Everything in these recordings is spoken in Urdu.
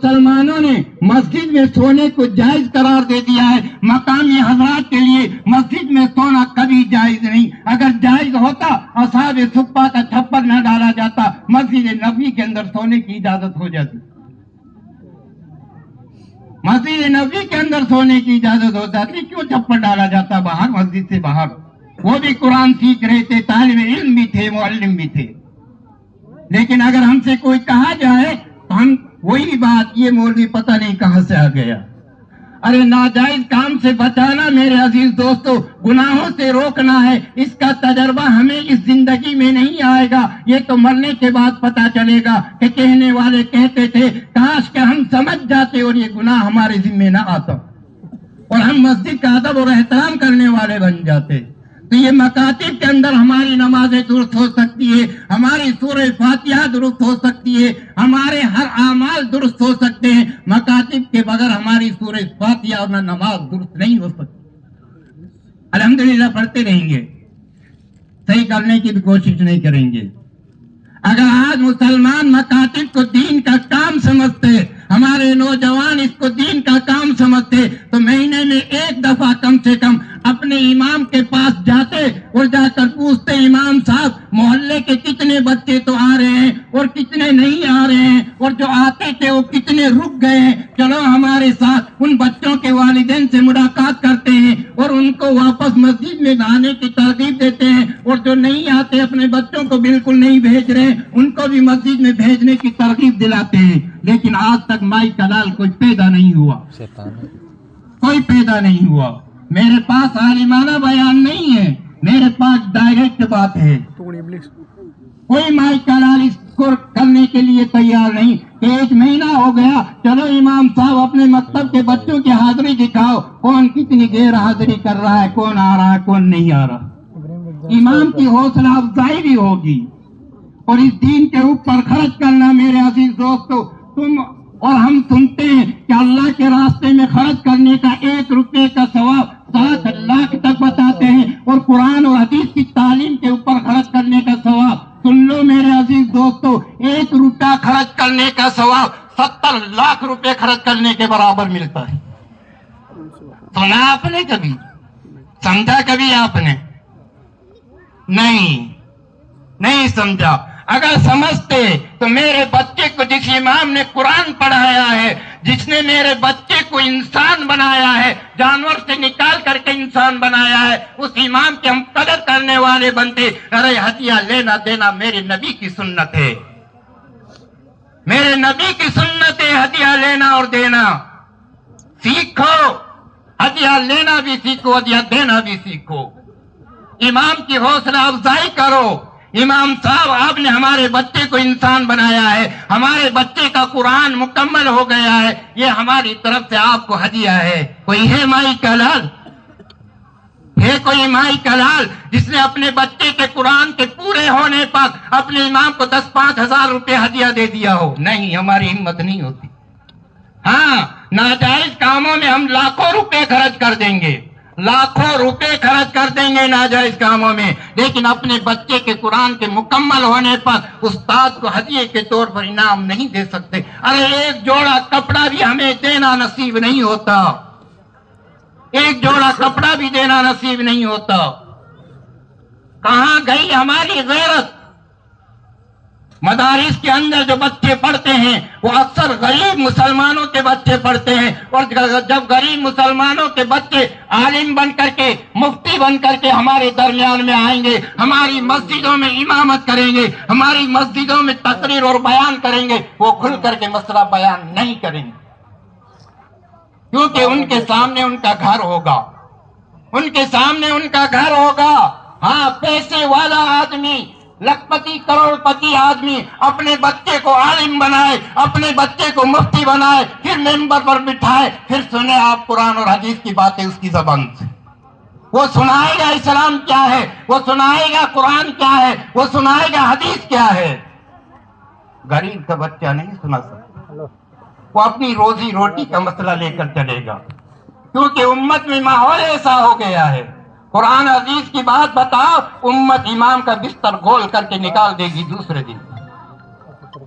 مسلمانوں نے مسجد میں سونے کو جائز قرار دے دیا ہے. مقامی حضرات کے لیے مسجد میں سونا کبھی جائز نہیں. اگر جائز ہوتا اصحاب صفہ کا چھپر نہ ڈالا جاتا, مسجد نبوی کے اندر سونے کی اجازت ہو جاتی. مسجد نبوی کے اندر سونے کی اجازت ہو جاتی, کیوں چھپر ڈالا جاتا باہر مسجد سے باہر؟ وہ بھی قرآن سیکھ رہے تھے, طالب علم بھی تھے, معلم بھی تھے. لیکن اگر ہم سے کوئی کہا جائے تو ہم وہی بات, یہ مولوی پتہ نہیں کہاں سے آ گیا. ارے ناجائز کام سے بچانا میرے عزیز دوستو, گناہوں سے روکنا ہے. اس کا تجربہ ہمیں اس زندگی میں نہیں آئے گا, یہ تو مرنے کے بعد پتا چلے گا. کہ کہنے والے کہتے تھے کاش کہ ہم سمجھ جاتے اور یہ گناہ ہمارے ذمہ نہ آتا اور ہم مسجد کا ادب اور احترام کرنے والے بن جاتے. تو یہ مکاتب کے اندر ہماری نمازیں درست ہو سکتی ہے, ہماری سورہ فاتحہ درست ہو سکتی ہے, ہمارے ہر اعمال درست ہو سکتے ہیں. مکاتب کے بغیر ہماری سورہ فاتحہ اور نماز درست نہیں ہو سکتی. الحمدللہ پڑھتے رہیں گے, صحیح کرنے کی بھی کوشش نہیں کریں گے. اگر آج مسلمان مکاتب کو دین کا کام سمجھتے, ہمارے نوجوان اس کو دین کا کام سمجھتے, تو مہینے میں ایک دفعہ کم سے کم اپنے امام کے پاس جاتے اور جا کر پوچھتے, امام صاحب محلے کے کتنے بچے تو آ رہے ہیں اور کتنے نہیں آ رہے ہیں, اور جو آتے تھے وہ کتنے رک گئے ہیں, چلو ہمارے ساتھ ان بچوں کے والدین سے ملاقات کرتے ہیں اور ان کو واپس مسجد میں آنے کی ترغیب دیتے ہیں, اور جو نہیں آتے اپنے بچوں کو بالکل نہیں بھیج رہے ان کو بھی مسجد میں بھیجنے کی ترغیب دلاتے ہیں. لیکن آج تک مائی کلال کوئی پیدا نہیں ہوا, کوئی پیدا نہیں ہوا. میرے پاس عالمانہ بیان نہیں ہے, میرے پاس ڈائریکٹ بات ہے. کوئی مائی کلال اس کو کرنے کے لیے تیار نہیں کہ 1 مہینہ ہو گیا, چلو امام صاحب اپنے مکتب کے بچوں کی حاضری دکھاؤ, کون کتنی غیر حاضری کر رہا ہے, کون آ رہا ہے, کون نہیں آ رہا. امام کی حوصلہ افزائی بھی ہوگی. اور اس دین کے اوپر خرچ کرنا میرے عزیز دوستو, تم اور ہم سنتے ہیں کہ اللہ کے راستے میں خرچ کرنے کا 1 روپے کا ثواب 7 لاکھ تک بتاتے ہیں, اور قرآن اور حدیث کی تعلیم کے اوپر خرچ کرنے کا ثواب, سن لو میرے عزیز دوستو, 1 روپیہ خرچ کرنے کا ثواب 70 لاکھ روپے خرچ کرنے کے برابر ملتا ہے. سنا آپ نے کبھی, سمجھا کبھی آپ نے؟ نہیں سمجھا. اگر سمجھتے تو میرے بچے کو جس امام نے قرآن پڑھایا ہے, جس نے میرے بچے کو انسان بنایا ہے, جانور سے نکال کر کے انسان بنایا ہے, اس امام کے ہم قدر کرنے والے بنتے. ارے ہدیہ لینا دینا میرے نبی کی سنت ہے, میرے نبی کی سنت ہے ہدیہ لینا اور دینا. سیکھو, ہدیہ لینا بھی سیکھو, ہدیہ دینا بھی سیکھو. امام کی حوصلہ افزائی کرو. امام صاحب آپ نے ہمارے بچے کو انسان بنایا ہے, ہمارے بچے کا قرآن مکمل ہو گیا ہے, یہ ہماری طرف سے آپ کو ہدیہ ہے. کوئی ہے مائی کلال, ہے کوئی مائی کلال جس نے اپنے بچے کے قرآن کے پورے ہونے پر اپنے امام کو 10-5 ہزار روپے ہدیہ دے دیا ہو؟ نہیں, ہماری ہمت نہیں ہوتی. ہاں, ناجائز کاموں میں ہم لاکھوں روپے خرچ کر دیں گے, لاکھوں روپے خرچ کر دیں گے ناجائز کاموں میں, لیکن اپنے بچے کے قرآن کے مکمل ہونے پر استاد کو ہدیے کے طور پر انعام نہیں دے سکتے. ارے 1 جوڑا کپڑا بھی ہمیں دینا نصیب نہیں ہوتا, 1 جوڑا کپڑا بھی دینا نصیب نہیں ہوتا. کہاں گئی ہماری غیرت؟ مدارس کے اندر جو بچے پڑھتے ہیں وہ اکثر غریب مسلمانوں کے بچے پڑھتے ہیں, اور جب غریب مسلمانوں کے بچے عالم بن کر کے, مفتی بن کر کے ہمارے درمیان میں آئیں گے, ہماری مسجدوں میں امامت کریں گے, ہماری مسجدوں میں تقریر اور بیان کریں گے, وہ کھل کر کے مسئلہ بیان نہیں کریں گے, کیونکہ ان کے سامنے ان کا گھر ہوگا, ان کے سامنے ان کا گھر ہوگا. ہاں, پیسے والا آدمی, لکھپتی کروڑ پتی آدمی اپنے بچے کو عالم بنائے, اپنے بچے کو مفتی بنائے, پھر ممبر پر بٹھائے, پھر سنے آپ قرآن اور حدیث کی باتیں اس کی زبان سے. وہ سنائے گا اسلام کیا ہے, وہ سنائے گا قرآن کیا ہے, وہ سنائے گا حدیث کیا ہے. غریب کا بچہ نہیں سنا سکتا, وہ اپنی روزی روٹی کا مسئلہ لے کر چلے گا, کیونکہ امت میں ماحول ایسا ہو گیا ہے. قرآن عزیز کی بات بتاؤ, امت امام کا بستر گول کر کے نکال دے گی دوسرے دن,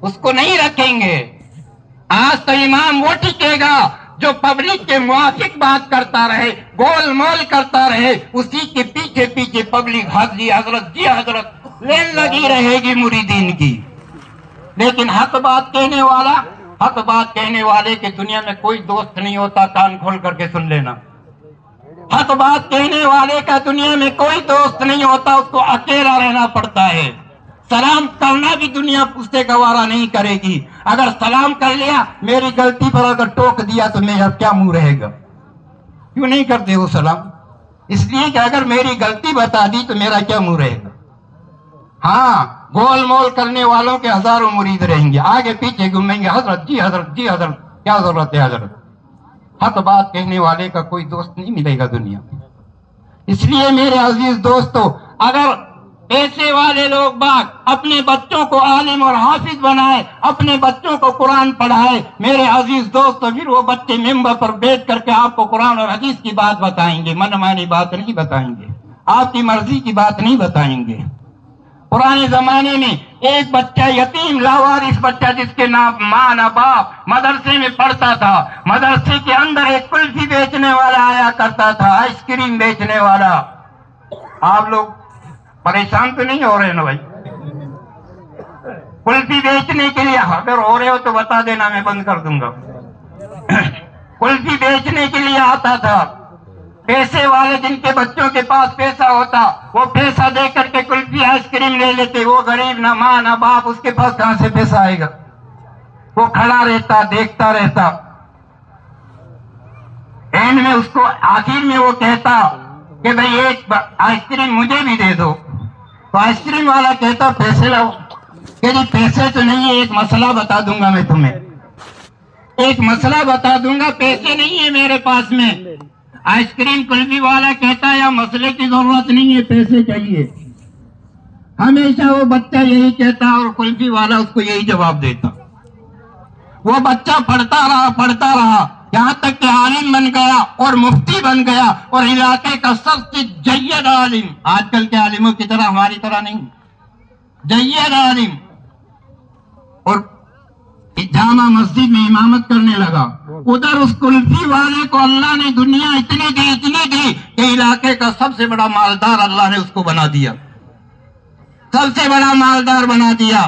اس کو نہیں رکھیں گے. آج تو امام وہ ٹکے گا جو پبلک کے موافق بات کرتا رہے، گول مول کرتا رہے، اسی کے پیچھے پیچھے پبلک حاضری حضرت جی حضرت لین لگی رہے گی مریدین کی۔ لیکن حق بات کہنے والے کے دنیا میں کوئی دوست نہیں ہوتا، کان کھول کر کے سن لینا۔ حق بات کہنے والے کا دنیا میں کوئی دوست نہیں ہوتا، اس کو اکیلا رہنا پڑتا ہے۔ سلام کرنا بھی دنیا اس سے گوارا نہیں کرے گی۔ اگر سلام کر لیا، میری غلطی پر اگر ٹوک دیا تو میرا کیا منہ رہے گا؟ کیوں نہیں کرتے وہ سلام؟ اس لیے کہ اگر میری غلطی بتا دی تو میرا کیا منہ رہے گا؟ ہاں، گول مول کرنے والوں کے ہزاروں مرید رہیں گے، آگے پیچھے گھومیں گے، حضرت جی حضرت جی حضرت، کیا ضرورت ہے حضرت؟ حق بات کہنے والے کا کوئی دوست نہیں ملے گا دنیا میں۔ اس لیے میرے عزیز دوستو، اگر پیسے والے لوگ باغ اپنے بچوں کو عالم اور حافظ بنائے، اپنے بچوں کو قرآن پڑھائے، میرے عزیز دوستو، پھر وہ بچے ممبر پر بیٹھ کر کے آپ کو قرآن اور حدیث کی بات بتائیں گے، من مانی بات نہیں بتائیں گے، آپ کی مرضی کی بات نہیں بتائیں گے۔ پرانے زمانے میں ایک بچہ یتیم لاوارث بچہ جس کے نام ماں نہ باپ مدرسے میں پڑھتا تھا، مدرسے کے اندر ایک کلفی بیچنے والا آیا کرتا تھا، آئس کریم بیچنے والا۔ آپ لوگ پریشان تو نہیں ہو رہے نا بھائی؟ کلفی بیچنے کے لیے اگر ہو رہے ہو تو بتا دینا، میں بند کر دوں گا۔ کلفی بیچنے کے لیے آتا تھا، پیسے والے جن کے بچوں کے پاس پیسہ ہوتا وہ پیسہ دے کر کے کلفی آئس کریم لے لیتے، وہ غریب نہ ماں نہ باپ، اس کے پاس کہاں سے پیسہ آئے گا؟ وہ کھڑا رہتا، دیکھتا رہتا۔ اینڈ میں اس کو آخر میں وہ کہتا کہ بھئی ایک آئس کریم مجھے بھی دے دو، تو آئس کریم والا کہتا پیسے لاؤ، کہ جی پیسے تو نہیں ہے، ایک مسئلہ بتا دوں گا میں تمہیں، ایک مسئلہ بتا دوں گا، پیسے نہیں ہے میرے پاس میں۔ آئس کریم کلفی والا کہتا ہے یا مسئلے کی ضرورت نہیں ہے، پیسے چاہیے۔ ہمیشہ وہ بچہ یہی کہتا اور کلفی والا اس کو یہی جواب دیتا۔ وہ بچہ پڑھتا رہا یہاں تک کہ عالم بن گیا اور مفتی بن گیا اور علاقے کا سب سے جید عالم، آج کل کے عالموں کی طرح ہماری طرح نہیں، جید عالم، اور جامع مسجد میں امامت کرنے لگا۔ ادھر اس کلفی والے کو اللہ نے دنیا اتنی دی کہ علاقے کا سب سے بڑا مالدار اللہ نے اس کو بنا دیا، سب سے بڑا مالدار بنا دیا۔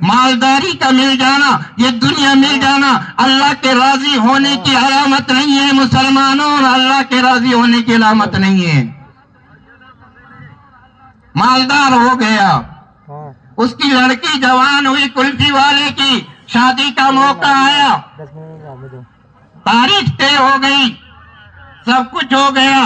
مالداری کا مل جانا، یہ دنیا مل جانا اللہ کے راضی ہونے کی علامت نہیں ہے مسلمانوں، اور اللہ کے راضی ہونے کی علامت نہیں ہے۔ مالدار ہو گیا، اس کی لڑکی جوان ہوئی، کلفی والے کی شادی کا موقع آیا، تاریخ طے ہو گئی، سب کچھ ہو گیا،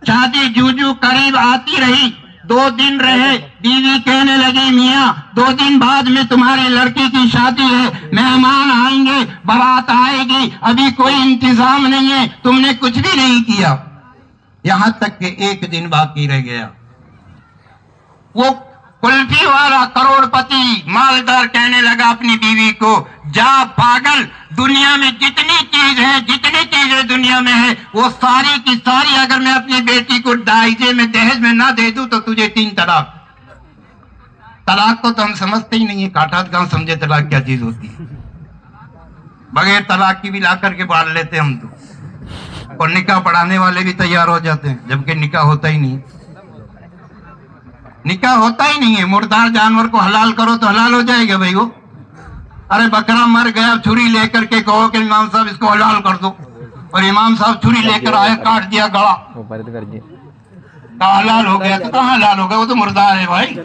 شادی جوجو قریب آتی رہی، 2 دن رہے، بیوی کہنے لگی میاں 2 دن بعد میں تمہاری لڑکی کی شادی ہے، مہمان آئیں گے، بارات آئے گی، ابھی کوئی انتظام نہیں ہے، تم نے کچھ بھی نہیں کیا۔ یہاں تک کہ 1 دن باقی رہ گیا، وہ کلفی والا کروڑ پتی مالدار کہنے لگا اپنی بیوی کو، جا پاگل، دنیا میں جتنی چیزیں دنیا میں ہے وہ ساری کی ساری اگر میں اپنی بیٹی کو دائجے میں دہیج میں نہ دے دوں تو تجھے 3 طلاق۔ طلاق کو تو ہم سمجھتے ہی نہیں ہے، کاٹات کہاں سمجھے طلاق کیا چیز ہوتی ہے، بغیر طلاق کی بھی لا کر کے باندھ لیتے ہم تو، اور نکاح پڑھانے والے بھی تیار ہو جاتے ہیں، جبکہ نکاح ہوتا ہی نہیں، نکاح ہوتا ہی نہیں ہے۔ مردار جانور کو حلال کرو تو حلال ہو جائے گا بھائی وہ؟ ارے بکرا مر گیا، چھری لے کر کے کہو کہ امام صاحب اس کو حلال کر دو، اور امام صاحب چھری لے کر آئے، کاٹ دیا گڑا، کہا حلال ہو گیا، تو کہاں حلال ہو گیا، وہ تو مردار ہے بھائی۔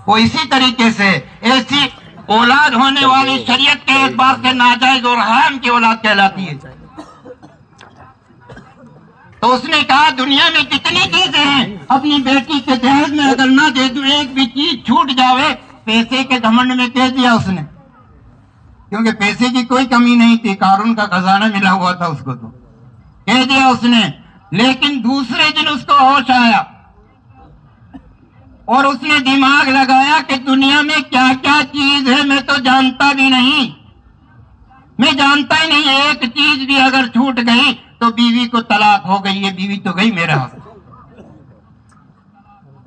وہ اسی طریقے سے ایسی اولاد ہونے والی شریعت کے اعتبار سے ناجائز اور حرام کی اولاد کہلاتی ہے۔ تو اس نے کہا دنیا میں کتنی چیزیں ہیں، اپنی بیٹی کے دہیج میں اگر نہ دے دوں، ایک بھی چیز چھوٹ جاوے، پیسے کے گھمنڈ میں کہہ دیا اس نے، کیونکہ پیسے کی کوئی کمی نہیں تھی، قارون کا خزانہ ملا ہوا تھا اس کو، تو کہہ دیا اس نے۔ لیکن دوسرے دن اس کو ہوش آیا اور اس نے دماغ لگایا کہ دنیا میں کیا کیا چیز ہے میں تو جانتا بھی نہیں، میں جانتا ہی نہیں، ایک چیز بھی اگر چھوٹ گئی تو بیوی کو طلاق ہو گئی ہے، بیوی تو گئی میرے ہاتھ۔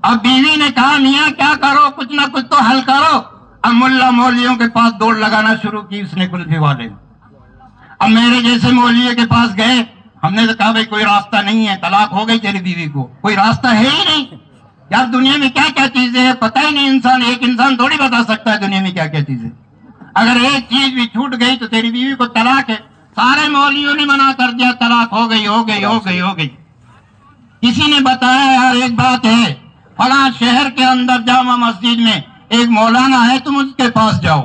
اب بیوی نے کہا میاں کیا کرو، کچھ نہ کچھ تو حل کرو، اب ملا مولویوں کے پاس دوڑ لگانا شروع کی اس نے کلفی والے. اب میرے جیسے مولوی کے پاس گئے, ہم نے تو کہا بھائی کوئی راستہ نہیں ہے, طلاق ہو گئی تیری بیوی کو, کوئی راستہ ہے ہی نہیں یار. دنیا میں کیا کیا چیزیں ہیں پتہ ہی نہیں, ایک انسان تھوڑی بتا سکتا ہے دنیا میں کیا کیا چیزیں. اگر ایک چیز بھی چھوٹ گئی تو تیری بیوی کو طلاق ہے. سارے مولویوں نے منع کر دیا, طلاق ہو گئی ہو گئی ہو گئی ہو گئی. کسی نے بتایا یار ایک بات ہے, فلاں شہر کے اندر جامع مسجد میں ایک مولانا ہے, تم اس کے پاس جاؤ,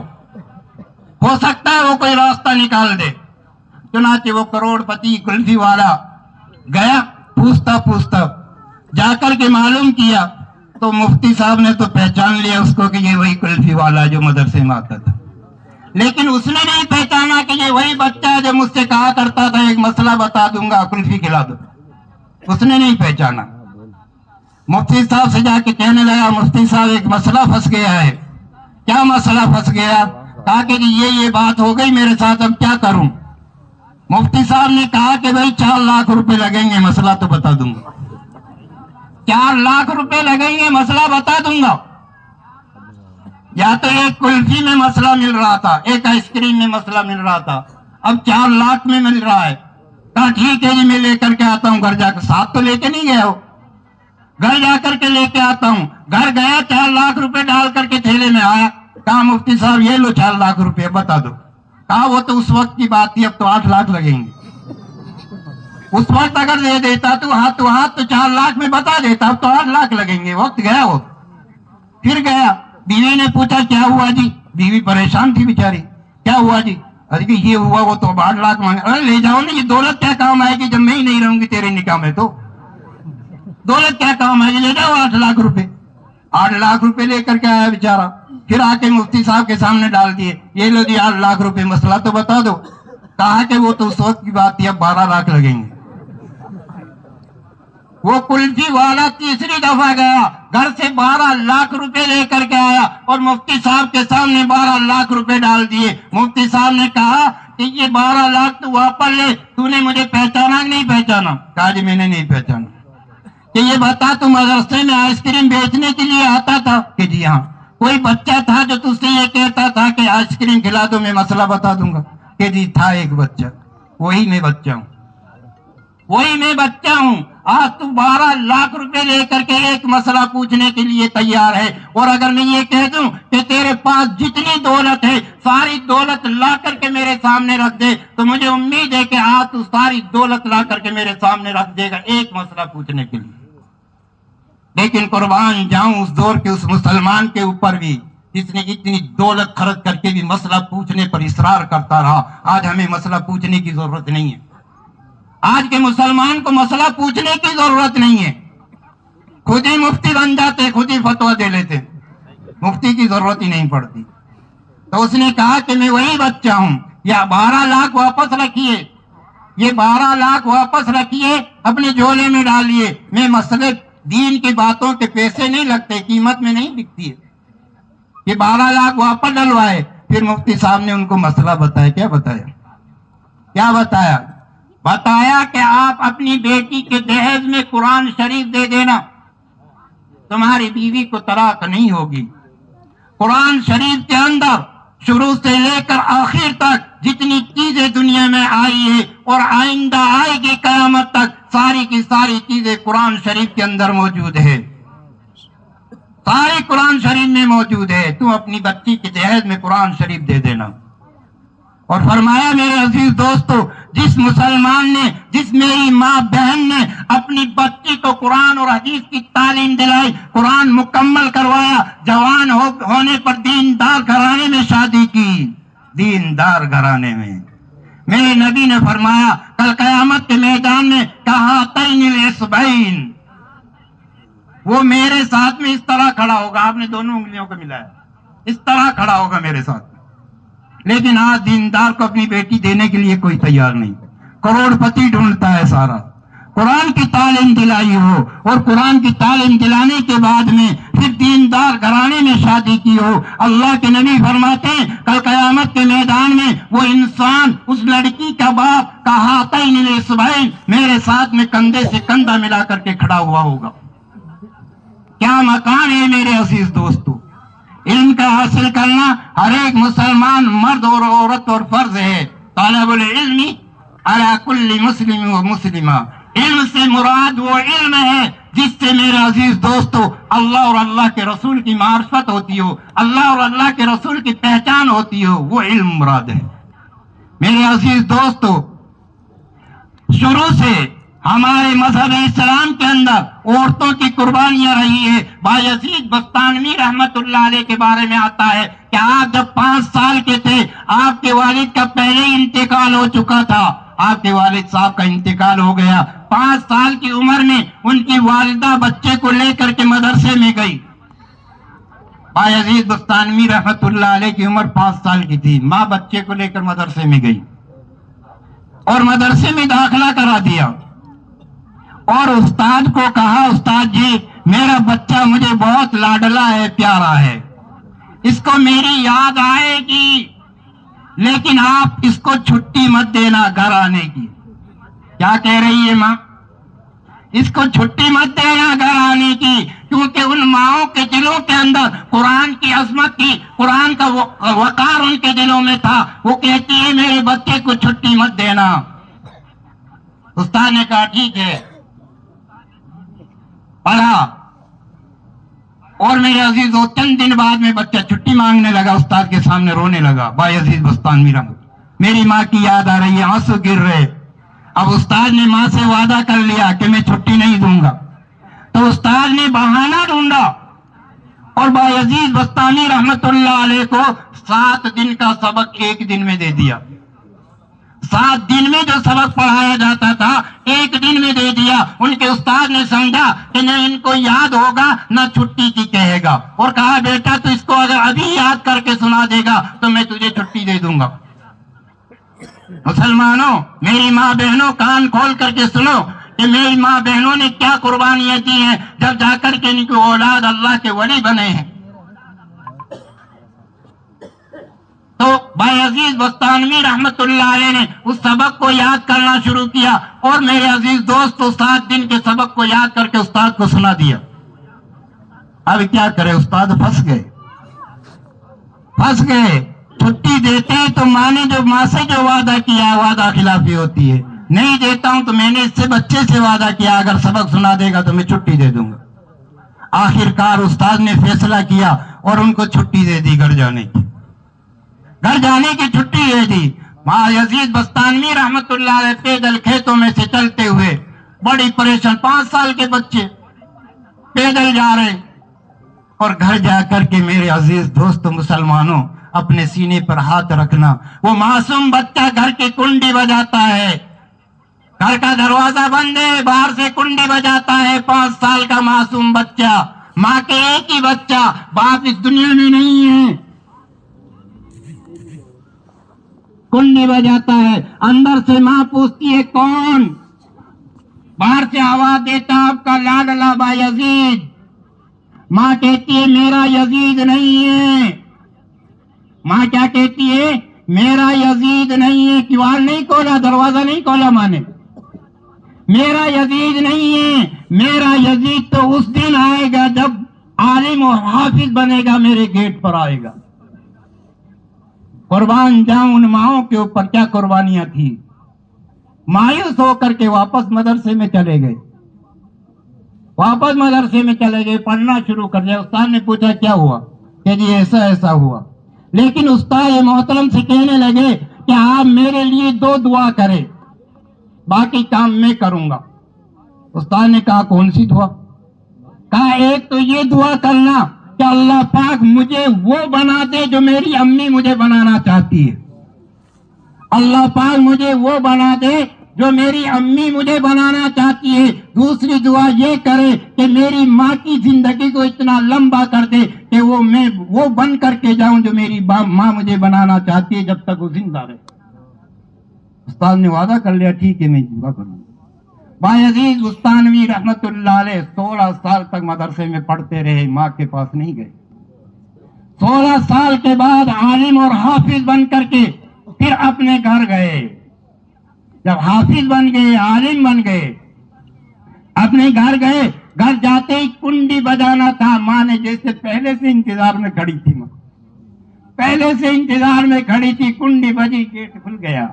ہو سکتا ہے وہ کوئی راستہ نکال دے. چنانچہ وہ کروڑ پتی کلفی والا گیا, پوچھتا پوچھتا جا کر کے معلوم کیا تو مفتی صاحب نے تو پہچان لیا اس کو کہ یہ وہی کلفی والا جو مدرسے میں آتا تھا. لیکن اس نے نہیں پہچانا کہ یہ وہی بچہ ہے جو مجھ سے کہا کرتا تھا ایک مسئلہ بتا دوں گا, کلفی کھلا دو. اس نے نہیں پہچانا. مفتی صاحب سے جا کے کہنے لگا, مفتی صاحب ایک مسئلہ پھنس گیا ہے. کیا مسئلہ پھنس گیا؟ کہا کہ یہ بات ہو گئی میرے ساتھ, اب کیا کروں؟ مفتی صاحب نے کہا کہ بھائی 4 لاکھ روپے لگیں گے, مسئلہ تو بتا دوں گا. 4 لاکھ روپے لگیں گے, مسئلہ بتا دوں گا. یا تو ایک کلفی میں مسئلہ مل رہا تھا, ایک آئس کریم میں مسئلہ مل رہا تھا, اب 4 لاکھ میں مل رہا ہے. کہا ٹھیک ہے جی میں لے کر کے آتا ہوں. گھر جا کر, ساتھ تو لے کے نہیں گیا ہو, گھر جا کر کے لے کے آتا ہوں. گھر گیا, 4 لاکھ روپے ڈال کر کے تھیلے میں آیا. کہا مفتی صاحب یہ لو 4 لاکھ روپے, بتا دو. کہا وہ تو اس وقت کی بات تھی, اب تو 8 لاکھ لگیں گے. اس وقت اگر دے دیتا تو ہاتھ تو 4 لاکھ میں بتا دیتا, اب تو 8 لاکھ لگیں گے. وقت گیا وہ. پھر گیا, بیوی نے پوچھا کیا ہوا جی؟ بیوی پریشان تھی بیچاری, کیا ہوا جی؟ ارے کہ یہ ہوا, وہ تو 8 لاکھ مانگے. ارے لے جاؤ نا, یہ دولت کیا کام آئے گی جب میں ہی نہیں رہوں گی تیرے نکاح میں, تو دولت کیا کام آئے گی, لے جاؤ 8 لاکھ روپے. 8 لاکھ روپے لے کر کے آیا بیچارہ. پھر آ کے مفتی صاحب کے سامنے ڈال دیے, یہ لو جی 8 لاکھ روپے, مسئلہ تو بتا دو. کہا کہ وہ تو اس وقت کی بات تھی, اب 12 لاکھ لگیں گے. وہ کلفی والا تیسری دفعہ گیا, گھر سے 12 لاکھ روپے لے کر کے آیا اور مفتی صاحب کے سامنے 12 لاکھ روپے ڈال دیے. مفتی صاحب نے کہا کہ یہ 12 لاکھ تو واپس لے, تو نے مجھے پہچانا کہ نہیں پہچانا؟ کہا جی میں نے نہیں پہچانا. کہ یہ بتا تو مدرسے میں آئس کریم بیچنے کے لیے آتا تھا؟ کہ جی ہاں. کوئی بچہ تھا جو تجھ سے یہ کہتا تھا کہ آئس کریم کھلا دو میں مسئلہ بتا دوں گا؟ کہ جی تھا ایک بچہ, وہی میں بچہ ہوں, وہی میں بچہ ہوں. آج تو 12 لاکھ روپے لے کر کے ایک مسئلہ پوچھنے کے لیے تیار ہے, اور اگر میں یہ کہہ دوں کہ تیرے پاس جتنی دولت ہے ساری دولت لا کر کے میرے سامنے رکھ دے, تو مجھے امید ہے کہ آج تو ساری دولت لا کر کے میرے سامنے رکھ دے گا ایک مسئلہ پوچھنے کے لیے. لیکن قربان جاؤں اس دور کے اس مسلمان کے اوپر بھی جس نے اتنی دولت خرچ کر کے بھی مسئلہ پوچھنے پر اصرار کرتا رہا. آج ہمیں مسئلہ پوچھنے کی ضرورت نہیں ہے. آج کے مسلمان کو مسئلہ پوچھنے کی ضرورت نہیں ہے, خود ہی مفتی بن جاتے, خود ہی فتویٰ دے لیتے, مفتی کی ضرورت ہی نہیں پڑتی. تو اس نے کہا کہ میں وہی بچہ ہوں, یا 12 لاکھ واپس رکھیے, یہ 12 لاکھ واپس رکھیے, اپنے جھولے میں ڈالیے. میں مسئلے دین کی باتوں کے پیسے نہیں لگتے, قیمت میں نہیں بکتی ہے. یہ 12 لاکھ واپس ڈلوائے. پھر مفتی صاحب نے ان کو مسئلہ بتایا. کیا بتایا؟ کیا بتایا؟ بتایا کہ آپ اپنی بیٹی کے جہیز میں قرآن شریف دے دینا, تمہاری بیوی کو طلاق نہیں ہوگی. قرآن شریف کے اندر شروع سے لے کر آخر تک جتنی چیزیں دنیا میں آئی ہے اور آئندہ آئے گی قیامت تک, ساری کی ساری چیزیں قرآن شریف کے اندر موجود ہے, ساری قرآن شریف میں موجود ہے. تم اپنی بچی کے جہیز میں قرآن شریف دے دینا. اور فرمایا میرے عزیز دوستو, جس مسلمان نے, جس میری ماں بہن نے اپنی بچی کو قرآن اور حدیث کی تعلیم دلائی, قرآن مکمل کروایا, جوان ہونے پر دیندار گھرانے میں شادی کی, دیندار گھرانے میں. میرے نبی نے فرمایا کل قیامت کے میدان میں کہاتین الاصبعین, وہ میرے ساتھ میں اس طرح کھڑا ہوگا, آپ نے دونوں انگلیوں کو ملایا, اس طرح کھڑا ہوگا میرے ساتھ. لیکن آج دیندار کو اپنی بیٹی دینے کے لیے کوئی تیار نہیں, کروڑ پتی ڈھونڈتا ہے سارا. قرآن کی تعلیم دلائی ہو, اور قرآن کی تعلیم دلانے کے بعد میں پھر دیندار گھرانے میں شادی کی ہو. اللہ کے نبی فرماتے ہیں کل قیامت کے میدان میں وہ انسان, اس لڑکی کا باپ کہاتین الاصبعین میرے ساتھ میں کندھے سے کندھا ملا کر کے کھڑا ہوا ہوگا. کیا مقام ہے میرے عزیز دوستو, علم کا حاصل کرنا ہر ایک مسلمان مرد اور عورت اور فرض ہے. طالب العلم علی کل مسلم و مسلمہ. علم سے مراد وہ علم ہے جس سے میرے عزیز دوستو اللہ اور اللہ کے رسول کی معرفت ہوتی ہو, اللہ اور اللہ کے رسول کی پہچان ہوتی ہو, وہ علم مراد ہے. میرے عزیز دوستو, شروع سے ہمارے مذہب اسلام کے اندر عورتوں کی قربانیاں رہی ہے. بایزید بستانوی رحمت اللہ علیہ کے بارے میں آتا ہے کہ آپ جب 5 سال کے تھے, آپ کے والد کا پہلے ہی انتقال ہو چکا تھا. آپ کے والد صاحب کا انتقال ہو گیا. 5 سال کی عمر میں ان کی والدہ بچے کو لے کر کے مدرسے میں گئی. بایزید بستانوی رحمت اللہ علیہ کی عمر 5 سال کی تھی. ماں بچے کو لے کر مدرسے میں گئی اور مدرسے میں داخلہ کرا دیا, اور استاد کو کہا, استاد جی میرا بچہ مجھے بہت لاڈلا ہے, پیارا ہے, اس کو میری یاد آئے گی, لیکن آپ اس کو چھٹی مت دینا گھر آنے کی. کیا کہہ رہی ہے ماں؟ اس کو چھٹی مت دینا گھر آنے کی, کیونکہ ان ماؤں کے دلوں کے اندر قرآن کی عظمت تھی, قرآن کا وقار ان کے دلوں میں تھا. وہ کہتی ہے میرے بچے کو چھٹی مت دینا. استاد نے کہا ٹھیک ہے, پڑھا, اور میرے عزیز وہ چند دن بعد میں بچہ چھٹی مانگنے لگا, استاد کے سامنے رونے لگا. بایزید بستانوی رحمت, میری ماں کی یاد آ رہی ہے, آنسو گر رہے. اب استاد نے ماں سے وعدہ کر لیا کہ میں چھٹی نہیں دوں گا, تو استاد نے بہانہ ڈھونڈا اور بایزید بستانی رحمت اللہ علیہ کو 7 دن کا سبق 1 دن میں دے دیا. 7 دن میں جو سبق پڑھایا جاتا تھا 1 دن میں دے دیا. ان کے استاد نے سمجھا کہ نہ ان کو یاد ہوگا نہ چھٹی کی کہے گا, اور کہا بیٹا تو اس کو اگر ابھی یاد کر کے سنا دے گا تو میں تجھے چھٹی دے دوں گا. مسلمانوں, میری ماں بہنوں, کان کھول کر کے سنو کہ میری ماں بہنوں نے کیا قربانیاں دی ہیں جب جا کر کے ان کی اولاد اللہ کے ولی بنے ہیں. تو بایزید بستانوی رحمت اللہ علیہ نے اس سبق کو یاد کرنا شروع کیا, اور میرے عزیز دوستو 7 دن کے سبق کو یاد کر کے استاد کو سنا دیا. اب کیا کرے, استاد پھنس گئے. چھٹی دیتے ہیں تو ماں نے جو ماں سے جو وعدہ کیا ہے وعدہ خلافی ہوتی ہے. نہیں دیتا ہوں تو میں نے اس سے بچے سے وعدہ کیا اگر سبق سنا دے گا تو میں چھٹی دے دوں گا. آخر کار استاد نے فیصلہ کیا اور ان کو چھٹی دے دی, گھر جانے کی چھٹی دے دی. بایزید بستانوی رحمت اللہ علیہ پیدل کھیتوں میں سے چلتے ہوئے بڑی پریشان, 5 سال کے بچے پیدل جا رہے, اور گھر جا کر کے میرے عزیز دوست مسلمانوں اپنے سینے پر ہاتھ رکھنا. وہ معصوم بچہ گھر کی کنڈی بجاتا ہے, گھر کا دروازہ بند ہے, باہر سے کنڈی بجاتا ہے. 5 سال کا معصوم بچہ, ماں کے ایک ہی بچہ, باپ اس دنیا میں نہیں ہے, کنڈی بجاتا ہے. اندر سے ماں پوچھتی ہے کون؟ باہر سے آواز دیتا آپ کا لاڈلا بایزید. ماں کہتی ہے میرا یزید نہیں ہے. ماں کیا کہتی ہے؟ میرا یزید نہیں ہے. کیوار نہیں کھولا, دروازہ نہیں کھولا ماں نے. میرا یزید نہیں ہے, میرا یزید تو اس دن آئے گا جب عالم اور حافظ بنے گا, میرے گیٹ پر آئے گا. قربان جاؤں ان ماؤں کے اوپر کیا قربانیاں تھی. مایوس ہو کر کے واپس مدرسے میں چلے گئے, پڑھنا شروع کر دیا. استاد نے پوچھا کیا ہوا؟ کہ جی ایسا ہوا. لیکن استاد محترم سے کہنے لگے کہ آپ میرے لیے 2 دعا کریں, باقی کام میں کروں گا. استاد نے کہا کون سی دعا؟ کہا ایک تو یہ دعا کرنا کہ اللہ پاک مجھے وہ بنا دے جو میری امی مجھے بنانا چاہتی ہے. اللہ پاک مجھے وہ بنا دے جو میری امی مجھے بنانا چاہتی ہے. دوسری دعا یہ کرے کہ میری ماں کی زندگی کو اتنا لمبا کر دے کہ میں وہ بن کر کے جاؤں جو میری ماں مجھے بنانا چاہتی ہے جب تک وہ زندہ رہے. استاد نے وعدہ کر لیا, ٹھیک ہے میں دعا کروں. بایزید بستانوی رحمت اللہ علیہ 16 سال تک مدرسے میں پڑھتے رہے, ماں کے پاس نہیں گئے. 16 سال کے بعد عالم اور حافظ بن کر کے پھر اپنے گھر گئے. جب حافظ بن گئے, عالم بن گئے, اپنے گھر گئے گھر جاتے ہی کنڈی بجانا تھا، ماں نے جیسے پہلے سے انتظار میں کھڑی تھی، ماں پہلے سے انتظار میں کھڑی تھی، کنڈی بجی، گیٹ کھل گیا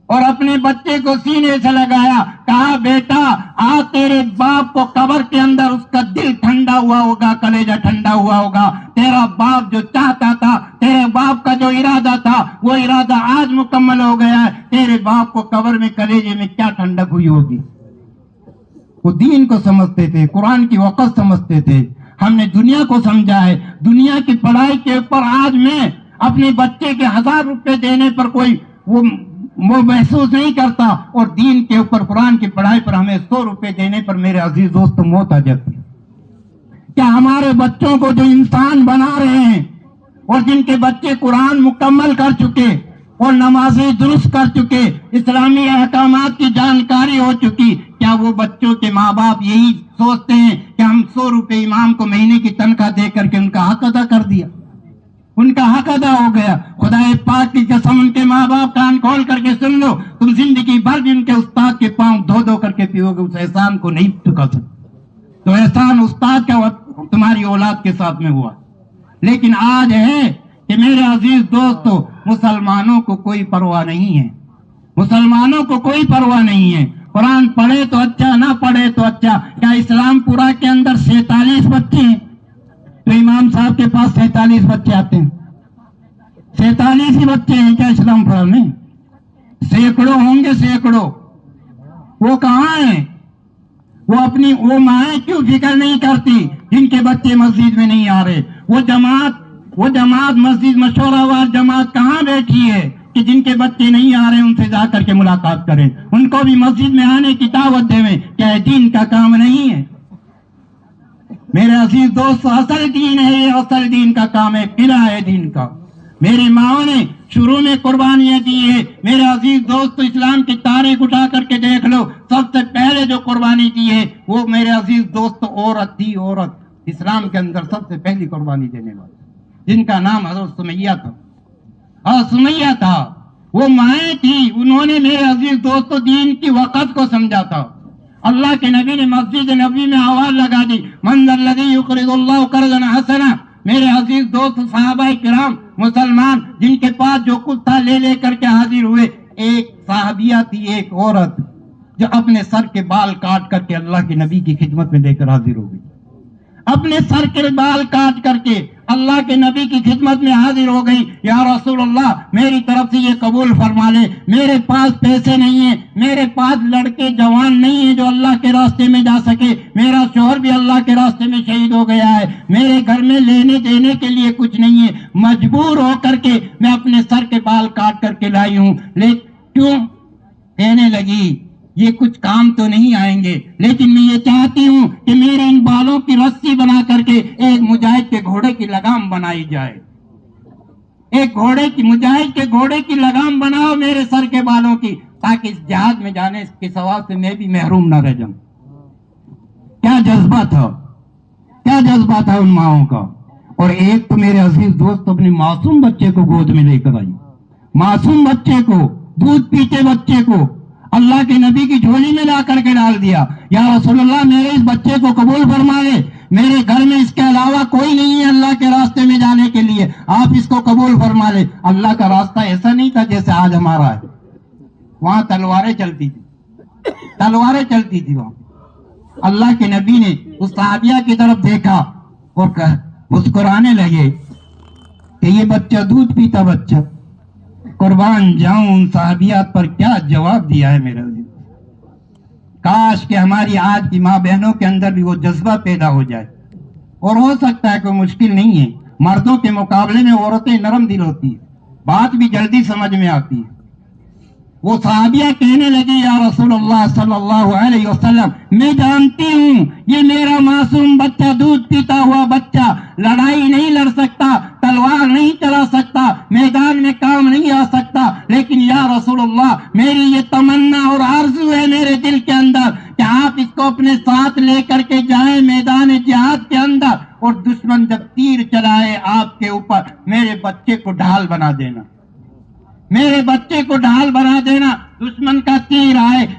اور اپنے بچے کو سینے سے لگایا، کہا بیٹا آج تیرے باپ کو قبر کے اندر اس کا دل ٹھنڈا ہوا ہوگا، کلیجہ ٹھنڈا ہوا ہوگا، تیرا باپ جو چاہتا تھا، تیرے باپ کا جو ارادہ تھا وہ ارادہ آج مکمل ہو گیا ہے، تیرے باپ کو قبر میں کلیجے میں کیا ٹھنڈک ہوئی ہوگی۔ وہ دین کو سمجھتے تھے، قرآن کی وقت سمجھتے تھے، ہم نے دنیا کو سمجھا ہے، دنیا کی پڑھائی کے اوپر آج میں اپنے بچے کے 1000 روپے دینے پر کوئی وہ محسوس نہیں کرتا، اور دین کے اوپر قرآن کی پڑھائی پر ہمیں 100 روپے دینے پر میرے عزیز دوست موت آ جاتی ہے۔ کیا ہمارے بچوں کو جو انسان بنا رہے ہیں اور جن کے بچے قرآن مکمل کر چکے اور نمازیں درست کر چکے، اسلامی احکامات کی جانکاری ہو چکی، کیا وہ بچوں کے ماں باپ یہی سوچتے ہیں کہ ہم 100 روپے امام کو مہینے کی تنخواہ دے کر کے ان کا حق ادا کر دیا، ان کا حق ادا ہو گیا؟ خدا پاک کی قسم، ان کے ماں باپ کان کھول کر کے سن لو، تم زندگی بھر بھی ان کے استاد کے پاؤں دھو دھو کر کے پیو گے، اس احسان کو نہیں چکا سکتے۔ تو احسان استاد کا تمہاری اولاد کے ساتھ میں ہوا، لیکن آج ہے کہ میرے عزیز دوستو، مسلمانوں کو کوئی پرواہ نہیں ہے، مسلمانوں کو کوئی پرواہ نہیں ہے، قرآن پڑھے تو اچھا، نہ پڑھے تو اچھا۔ کیا اسلام پورا کے اندر 47 بچے ہیں؟ تو امام صاحب کے پاس 47 بچے آتے ہیں، 47 ہی بچے ہیں کیا اسلام پڑھا میں؟ سینکڑوں ہوں گے، سینکڑوں۔ وہ کہاں ہیں؟ وہ اپنی وہ مائیں کیوں فکر نہیں کرتی جن کے بچے مسجد میں نہیں آ رہے؟ وہ جماعت مسجد مشورہ وار جماعت کہاں بیٹھی ہے کہ جن کے بچے نہیں آ رہے ان سے جا کر کے ملاقات کریں، ان کو بھی مسجد میں آنے کی دعوت دیں؟ کیا دین کا کام نہیں ہے؟ میرے عزیز دوست، اصل دین ہے یہ، اصل دین کا کام ہے، قلعہ ہے دین کا۔ میری ماں نے شروع میں قربانیاں دی ہے، میرے عزیز دوست، اسلام کی تاریخ اٹھا کر کے دیکھ لو، سب سے پہلے جو قربانی دی ہے وہ میرے عزیز دوست عورت تھی، عورت اسلام کے اندر سب سے پہلی قربانی دینے والی، جن کا نام حضرت سمیہ تھا، حضرت سمیہ تھا۔ وہ مائیں تھی، انہوں نے میرے عزیز دوستو دین کی وقت کو سمجھا تھا۔ اللہ کے نبی نے مسجد نبی میں آواز لگا دی، من ذا الذی یقرض اللہ قرضا حسنا۔ میرے عزیز دوست، صحابہ کرام مسلمان جن کے پاس جو کچھ تھا لے لے کر کے حاضر ہوئے۔ ایک صحابیہ تھی، ایک عورت جو اپنے سر کے بال کاٹ کر کے اللہ کے نبی کی خدمت میں لے کر حاضر ہو گئی، اپنے سر کے بال کاٹ کر کے اللہ کے نبی کی خدمت میں حاضر ہو گئی۔ یا رسول اللہ، میری طرف سے یہ قبول فرما لے، میرے پاس پیسے نہیں ہیں، میرے پاس لڑکے جوان نہیں ہیں جو اللہ کے راستے میں جا سکے، میرا شوہر بھی اللہ کے راستے میں شہید ہو گیا ہے، میرے گھر میں لینے دینے کے لیے کچھ نہیں ہے، مجبور ہو کر کے میں اپنے سر کے بال کاٹ کر کے لائی ہوں۔ کیوں؟ کہنے لگی یہ کچھ کام تو نہیں آئیں گے، لیکن میں یہ چاہتی ہوں کہ میرے ان بالوں کی رسی بنا کر کے ایک مجاہد کے گھوڑے کی لگام بنائی جائے، ایک مجاہد کے گھوڑے کی لگام بناؤ میرے سر کے بالوں کی، تاکہ اس جہاد میں جانے کے ثواب سے میں بھی محروم نہ رہ جاؤں۔ کیا جذبہ تھا، کیا جذبہ تھا ان ماؤں کا۔ اور ایک تو میرے عزیز دوست اپنے معصوم بچے کو گود میں لے کر آئی، معصوم بچے کو، دودھ پیتے بچے کو اللہ کے نبی کی جھولی میں لا کر کے ڈال دیا۔ یا رسول اللہ، میرے اس بچے کو قبول فرما لے، میرے گھر میں اس کے علاوہ کوئی نہیں ہے اللہ کے راستے میں جانے کے لیے، آپ اس کو قبول فرما لے۔ اللہ کا راستہ ایسا نہیں تھا جیسے آج ہمارا ہے، وہاں تلواریں چلتی تھی، تلواریں چلتی تھی وہاں۔ اللہ کے نبی نے اس صحابیہ کی طرف دیکھا اور مسکرانے لگے کہ یہ بچہ دودھ پیتا بچہ، قربان جاؤں ان صحابیات پر کیا جواب دیا ہے میرے عزیز۔ کاش کہ ہماری آج کی ماں بہنوں کے اندر بھی وہ جذبہ پیدا ہو جائے، اور ہو سکتا ہے کوئی مشکل نہیں ہے، مردوں کے مقابلے میں عورتیں نرم دل ہوتی ہیں، بات بھی جلدی سمجھ میں آتی ہے۔ وہ صحابیہ کہنے لگی یا رسول اللہ صلی اللہ علیہ وسلم، میں جانتی ہوں یہ میرا معصوم بچہ، دودھ پیتا ہوا بچہ لڑائی نہیں لڑ سکتا، تلوار نہیں چلا سکتا، میدان میں کام نہیں آ سکتا، لیکن یا رسول اللہ میری یہ تمنا اور آرزو ہے میرے دل کے اندر کہ آپ اس کو اپنے ساتھ لے کر کے جائیں میدان جہاد کے اندر، اور دشمن جب تیر چلائے آپ کے اوپر، میرے بچے کو ڈھال بنا دینا۔ میرے بچے کو ڈھال بنا دینا، دشمن کا تیر آئے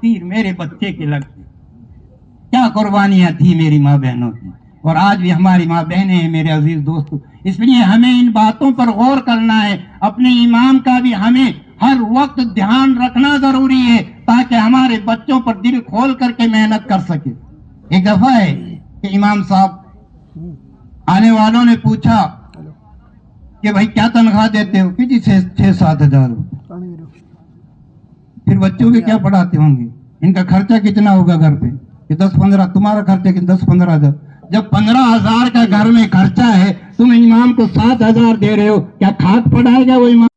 تیر میرے بچے کے لگتے۔ کیا قربانیاں تھی میری ماں بہنوں کی، اور آج بھی ہماری ماں بہنیں ہیں میرے عزیز دوستو۔ اس لیے ہمیں ان باتوں پر غور کرنا ہے، اپنے امام کا بھی ہمیں ہر وقت دھیان رکھنا ضروری ہے تاکہ ہمارے بچوں پر دل کھول کر کے محنت کر سکے۔ ایک دفعہ ہے کہ امام صاحب آنے والوں نے پوچھا کہ بھائی کیا تنخواہ دیتے ہو؟ کہ جی 6-7 ہزار۔ پھر بچوں کے کیا پڑھاتے ہوں گے؟ ان کا خرچہ کتنا ہوگا گھر پہ؟ کہ 10-15۔ تمہارا خرچہ کہ 10-15 ہزار۔ جب 15 ہزار کا گھر میں خرچہ ہے، تم امام کو 7 ہزار دے رہے ہو، کیا کھاد پڑائے گا وہ امام؟